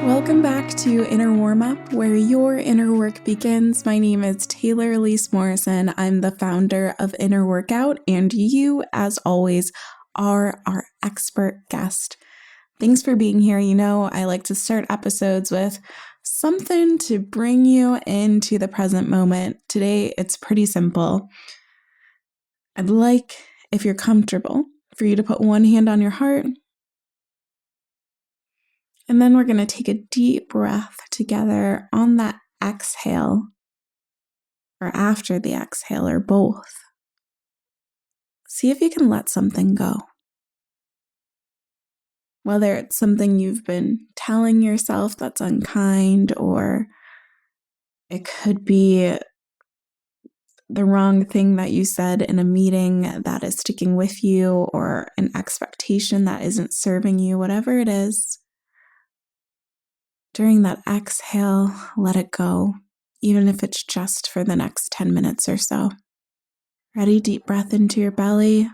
Welcome back to Inner Warmup, where your inner work begins. My name is Taylor Elise Morrison. I'm the founder of Inner Workout, and you, as always, are our expert guest. Thanks for being here. You know, I like to start episodes with something to bring you into the present moment. Today, it's pretty simple. I'd like, if you're comfortable, for you to put one hand on your heart. And then we're going to take a deep breath together on that exhale, or after the exhale, or both. See if you can let something go. Whether it's something you've been telling yourself that's unkind, or it could be the wrong thing that you said in a meeting that is sticking with you, or an expectation that isn't serving you, whatever it is. During that exhale, let it go, even if it's just for the next 10 minutes or so. Ready? Deep breath into your belly.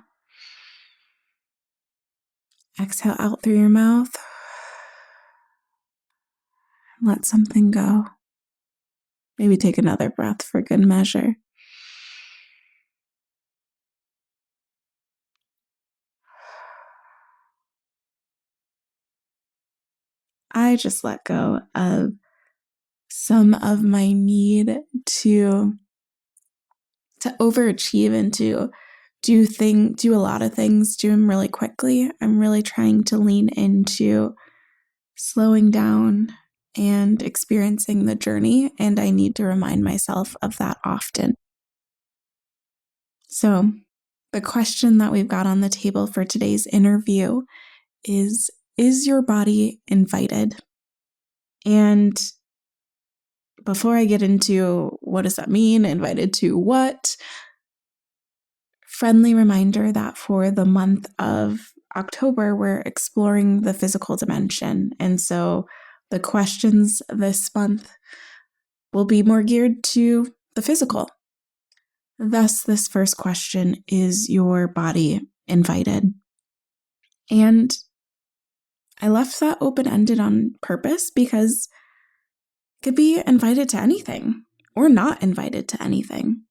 Exhale out through your mouth. Let something go. Maybe take another breath for good measure. I just let go of some of my need to overachieve and to do a lot of things, do them really quickly. I'm really trying to lean into slowing down and experiencing the journey, and I need to remind myself of that often. So, the question that we've got on the table for today's interview is your body invited? And before I get into what does that mean, invited to what, friendly reminder that for the month of October, we're exploring the physical dimension. And so the questions this month will be more geared to the physical. Thus, this first question, is your body invited? And I left that open-ended on purpose because it could be invited to anything or not invited to anything.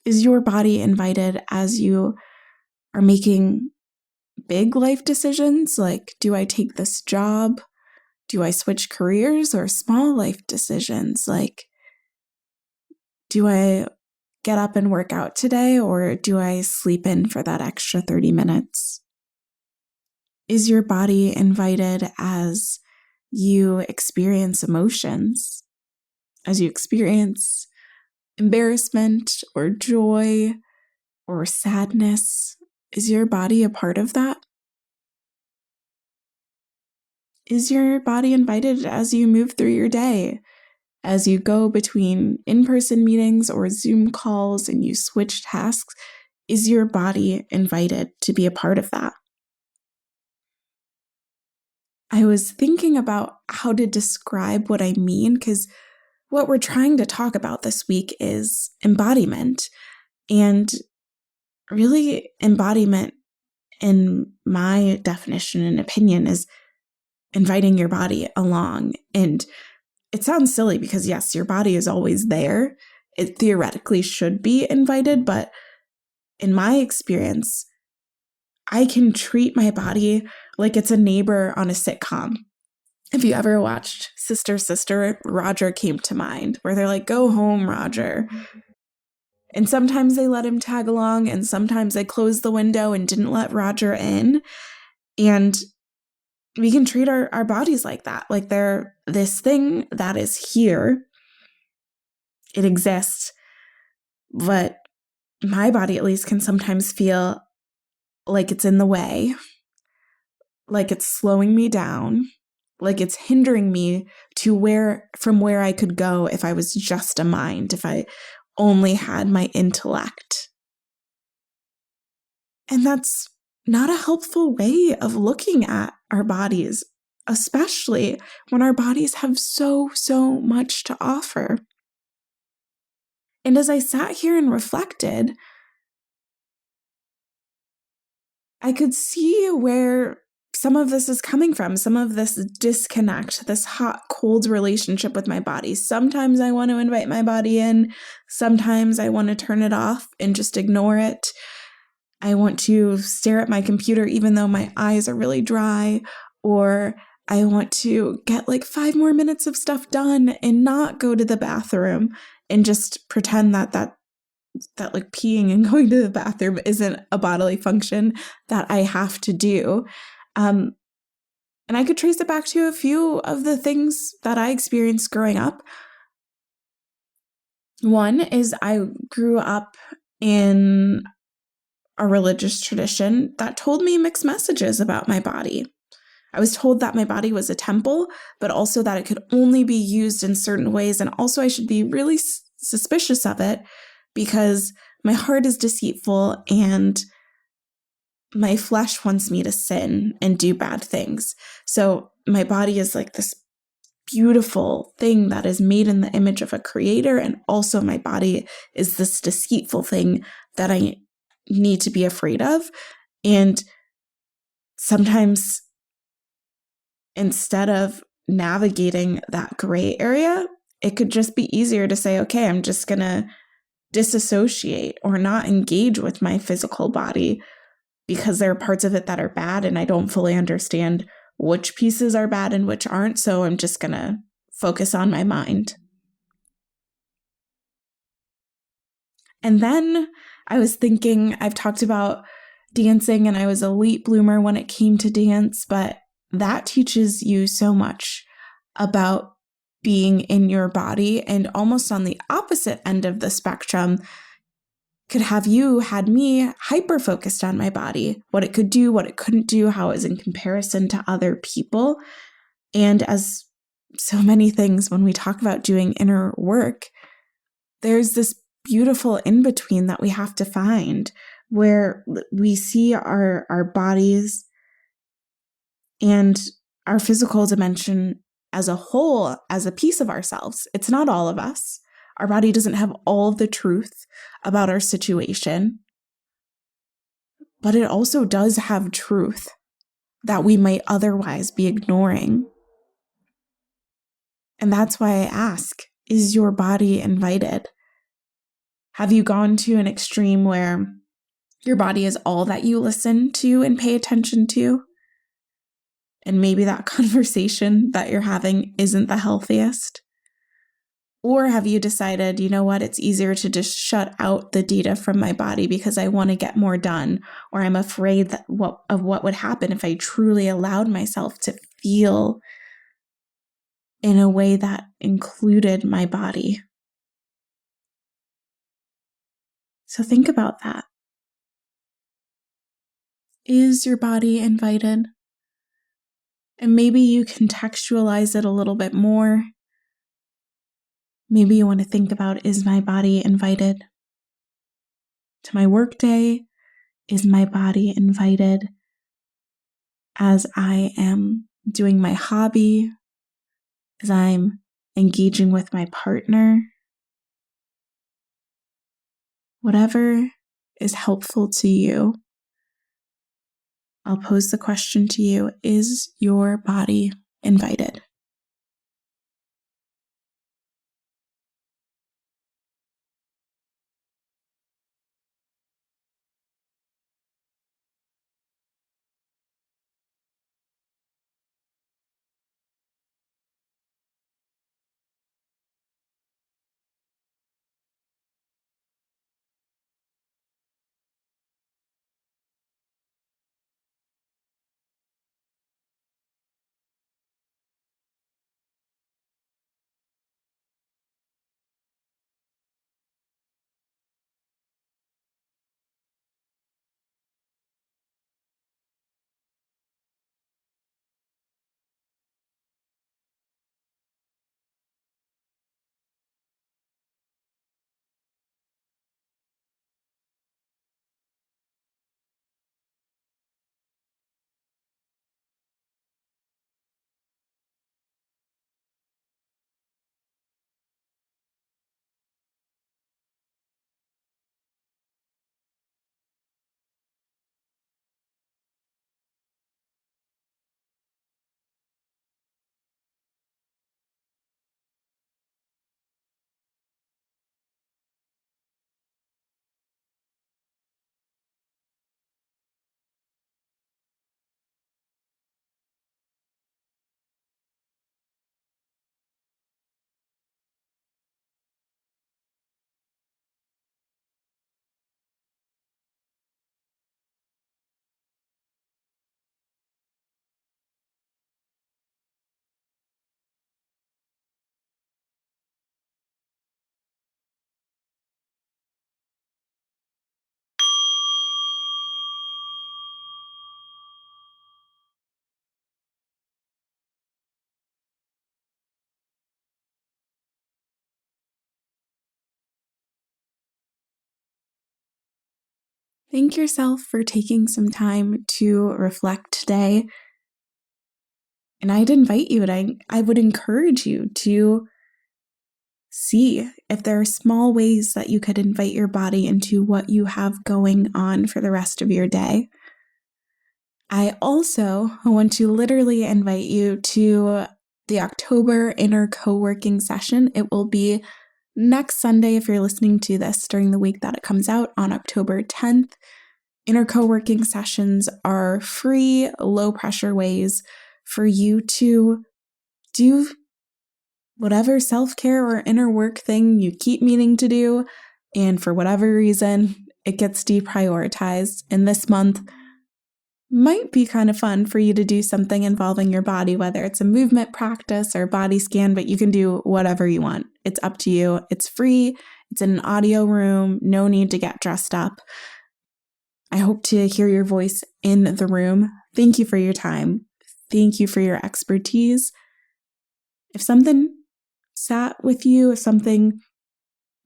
Is your body invited as you are making big life decisions? Like, do I take this job? Do I switch careers? Or small life decisions? Like, do I get up and work out today, or do I sleep in for that extra 30 minutes? Is your body invited as you experience emotions? As you experience embarrassment or joy or sadness? Is your body a part of that? Is your body invited as you move through your day? As you go between in-person meetings or Zoom calls and you switch tasks, is your body invited to be a part of that? I was thinking about how to describe what I mean, because what we're trying to talk about this week is embodiment. And really, embodiment, in my definition and opinion, is inviting your body along. And it sounds silly because, yes, your body is always there. It theoretically should be invited, but in my experience, I can treat my body like it's a neighbor on a sitcom. If you ever watched Sister, Sister, Roger came to mind, where they're like, "Go home, Roger." And sometimes they let him tag along, and sometimes they closed the window and didn't let Roger in. And we can treat our bodies like that, like they're this thing that is here. It exists, but my body at least can sometimes feel like it's in the way, like it's slowing me down, like it's hindering me from where I could go if I was just a mind, if I only had my intellect. And that's not a helpful way of looking at our bodies, especially when our bodies have so much to offer. And as I sat here and reflected, I could see where some of this is coming from, some of this disconnect, this hot-cold relationship with my body. Sometimes I want to invite my body in. Sometimes I want to turn it off and just ignore it. I want to stare at my computer even though my eyes are really dry, or I want to get like 5 more minutes of stuff done and not go to the bathroom and just pretend that like peeing and going to the bathroom isn't a bodily function that I have to do. And I could trace it back to a few of the things that I experienced growing up. One is I grew up in a religious tradition that told me mixed messages about my body. I was told that my body was a temple, but also that it could only be used in certain ways. And also I should be really suspicious of it because my heart is deceitful and my flesh wants me to sin and do bad things. So my body is like this beautiful thing that is made in the image of a creator. And also my body is this deceitful thing that I need to be afraid of. And sometimes instead of navigating that gray area, it could just be easier to say, okay, I'm just going to disassociate or not engage with my physical body because there are parts of it that are bad and I don't fully understand which pieces are bad and which aren't. So I'm just going to focus on my mind. And then I was thinking, I've talked about dancing and I was a late bloomer when it came to dance, but that teaches you so much about being in your body, and almost on the opposite end of the spectrum could have you had me hyper focused on my body, what it could do, what it couldn't do, how it was in comparison to other people. And as so many things, when we talk about doing inner work, there's this beautiful in-between that we have to find where we see our bodies and our physical dimension as a whole, as a piece of ourselves. It's not all of us. Our body doesn't have all the truth about our situation, but it also does have truth that we might otherwise be ignoring. And that's why I ask, is your body invited? Have you gone to an extreme where your body is all that you listen to and pay attention to? And maybe that conversation that you're having isn't the healthiest? Or have you decided, you know what, it's easier to just shut out the data from my body because I want to get more done, or I'm afraid that of what would happen if I truly allowed myself to feel in a way that included my body? So think about that. Is your body invited? And maybe you contextualize it a little bit more. Maybe you want to think about, is my body invited to my workday? Is my body invited as I am doing my hobby, as I'm engaging with my partner? Whatever is helpful to you. I'll pose the question to you, is your body invited? Thank yourself for taking some time to reflect today. And I'd invite you and I would encourage you to see if there are small ways that you could invite your body into what you have going on for the rest of your day. I also want to literally invite you to the October inner co-working session. It will be next Sunday if you're listening to this during the week that it comes out on October 10th. Inner co-working sessions are free, low-pressure ways for you to do whatever self-care or inner work thing you keep meaning to do, and for whatever reason, it gets deprioritized. And this month might be kind of fun for you to do something involving your body, whether it's a movement practice or body scan, but you can do whatever you want. It's up to you. It's free. It's in an audio room. No need to get dressed up. I hope to hear your voice in the room. Thank you for your time. Thank you for your expertise. If something sat with you, if something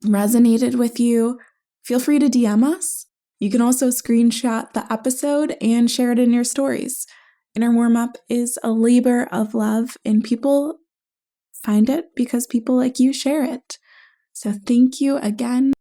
resonated with you, feel free to DM us. You can also screenshot the episode and share it in your stories. Inner Warmup is a labor of love, and people find it because people like you share it. So thank you again.